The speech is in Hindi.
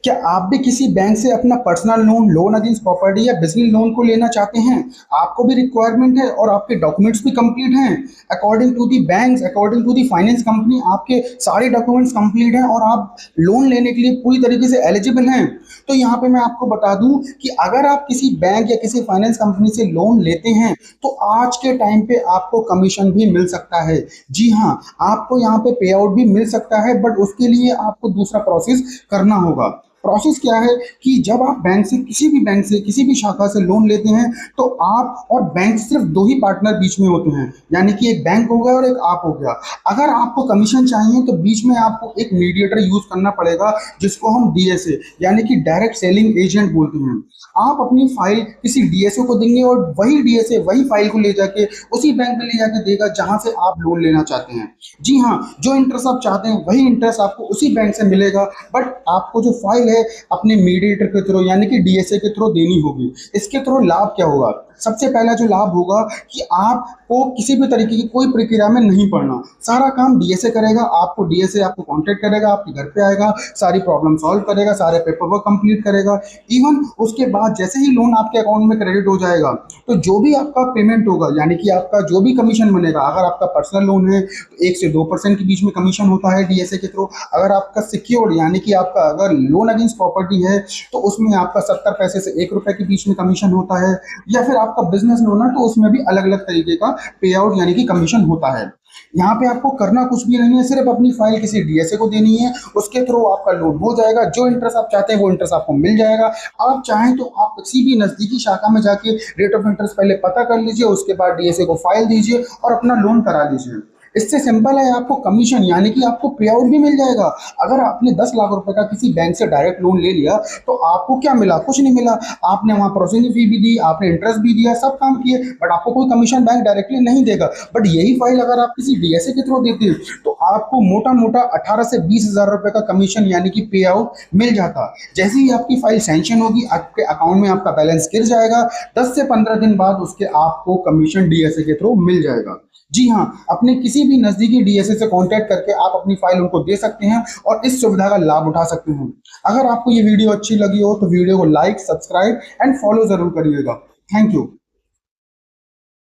क्या आप भी किसी बैंक से अपना personal loan, loan against property या बिजनेस लोन को लेना चाहते हैं? आपको भी रिक्वायरमेंट है और आपके डॉक्यूमेंट्स भी कंप्लीट हैं। According to the banks, according to the finance company, आपके सारे डॉक्यूमेंट्स कंप्लीट हैं और आप लोन लेने के लिए पूरी तरीके से एलिजिबल हैं। तो यहाँ पे मैं आपको बता दूं कि अगर आप किसी बैंक या किसी फाइनेंस कंपनी से लोन लेते हैं तो आज के टाइम पे आपको कमीशन भी मिल सकता है। जी हाँ, आपको यहाँ पे पे आउट भी मिल सकता है, बट उसके लिए आपको दूसरा प्रोसेस करना होगा। प्रोसेस क्या है कि जब आप बैंक से, किसी भी बैंक से, किसी भी शाखा से लोन लेते हैं तो आप और बैंक सिर्फ दो ही पार्टनर बीच में होते हैं, यानी कि एक बैंक हो गया और एक आप हो गया। अगर आपको कमीशन चाहिए तो बीच में आपको एक मीडिएटर यूज करना पड़ेगा, जिसको हम डीएसए यानी कि डायरेक्ट सेलिंग एजेंट बोलते हैं। आप अपनी फाइल किसी डीएसए को देंगे और वही डीएसए वही फाइल को ले जाके उसी बैंक में ले जाके देगा जहां से आप लोन लेना चाहते हैं। जी हाँ, जो इंटरेस्ट आप चाहते हैं वही इंटरेस्ट आपको उसी बैंक से मिलेगा, बट आपको जो फाइल है अपने मीडिएटर के थ्रू यानी कि डीएसए के थ्रू देनी होगी। इसके थ्रू लाभ क्या होगा? सबसे पहला जो लाभ होगा कि आपको किसी भी तरीके की कोई प्रक्रिया में नहीं पड़ना, सारा काम डीएसए करेगा। आपको डीएसए आपको कांटेक्ट करेगा, आपके घर पे आएगा, सारी प्रॉब्लम सॉल्व करेगा, सारे पेपर वर्क कंप्लीट करेगा। इवन उसके बाद जैसे ही लोन आपके अकाउंट में क्रेडिट हो जाएगा तो जो भी आपका पेमेंट होगा, यानी कि आपका जो भी कमीशन बनेगा, अगर आपका पर्सनल लोन है तो 1 से 2% के बीच में कमीशन होता है डीएसए के थ्रू। अगर आपका सिक्योर्ड यानी कि आपका अगर लोन अगेंस्ट प्रॉपर्टी है तो उसमें आपका 70 पैसे से 1 रुपए के बीच में कमीशन होता है। या फिर आपका बिजनेस लोन है तो उसमें भी अलग अलग तरीके का पे आउट यानी कि कमीशन होता है। यहाँ पे आपको करना कुछ भी नहीं है, सिर्फ अपनी फाइल किसी डीएसए को देनी है, उसके थ्रू आपका लोन हो जाएगा। जो इंटरेस्ट आप चाहते हैं वो इंटरेस्ट आपको मिल जाएगा। आप चाहें तो आप किसी भी नजदीकी शाखा में जाके रेट ऑफ इंटरेस्ट पहले पता कर लीजिए, उसके बाद डीएसए को फाइल दीजिए और अपना लोन करा लीजिए। इससे सिंपल है, आपको कमीशन यानी कि आपको पे आउट भी मिल जाएगा। अगर आपने 10 लाख रुपए का किसी बैंक से डायरेक्ट लोन ले लिया तो आपको क्या मिला? कुछ नहीं मिला। आपने वहां प्रोसेसिंग फी भी दी, आपने इंटरेस्ट भी दिया, सब काम किए, बट आपको कोई कमीशन बैंक डायरेक्टली नहीं देगा। बट यही फाइल अगर आप किसी डीएसए के थ्रू देते हैं तो आपको मोटा मोटा 18 से 20 हजार रुपए का कमीशन यानी कि पे आउट मिल जाता। जैसे ही आपकी फाइल सैंक्शन होगी, आपके अकाउंट में आपका बैलेंस गिर जाएगा। 10 से 15 दिन बाद उसके आपको कमीशन डीएसए के थ्रू मिल जाएगा। जी हाँ, अपने किसी भी नजदीकी डीएसए से कांटेक्ट करके आप अपनी फाइल उनको दे सकते हैं और इस सुविधा का लाभ उठा सकते हैं। अगर आपको ये वीडियो अच्छी लगी हो तो वीडियो को लाइक, सब्सक्राइब एंड फॉलो जरूर करिएगा। Thank you.